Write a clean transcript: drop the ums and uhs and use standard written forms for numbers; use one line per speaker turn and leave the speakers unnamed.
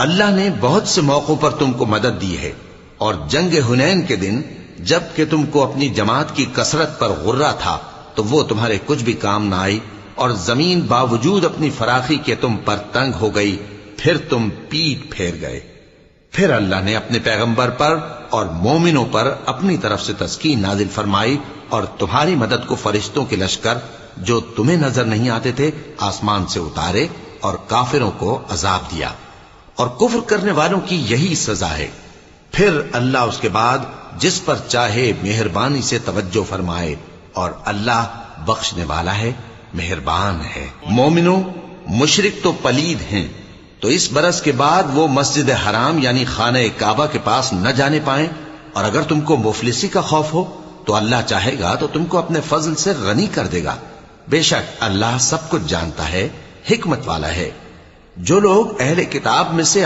اللہ نے بہت سے موقعوں پر تم کو مدد دی ہے، اور جنگ حنین کے دن جب کہ تم کو اپنی جماعت کی کثرت پر غرہ تھا تو وہ تمہارے کچھ بھی کام نہ آئی، اور زمین باوجود اپنی فراخی کے تم پر تنگ ہو گئی، پھر تم پیٹ پھیر گئے۔ پھر اللہ نے اپنے پیغمبر پر اور مومنوں پر اپنی طرف سے تسکین نازل فرمائی، اور تمہاری مدد کو فرشتوں کے لشکر جو تمہیں نظر نہیں آتے تھے آسمان سے اتارے، اور کافروں کو عذاب دیا، اور کفر کرنے والوں کی یہی سزا ہے۔ پھر اللہ اس کے بعد جس پر چاہے مہربانی سے توجہ فرمائے، اور اللہ بخشنے والا ہے، مہربان ہے۔ مومنوں، مشرک تو پلید ہیں، تو اس برس کے بعد وہ مسجد حرام یعنی خانہ کعبہ کے پاس نہ جانے پائیں، اور اگر تم کو مفلسی کا خوف ہو تو اللہ چاہے گا تو تم کو اپنے فضل سے غنی کر دے گا۔ بے شک اللہ سب کچھ جانتا ہے، حکمت والا ہے۔ جو لوگ اہل کتاب میں سے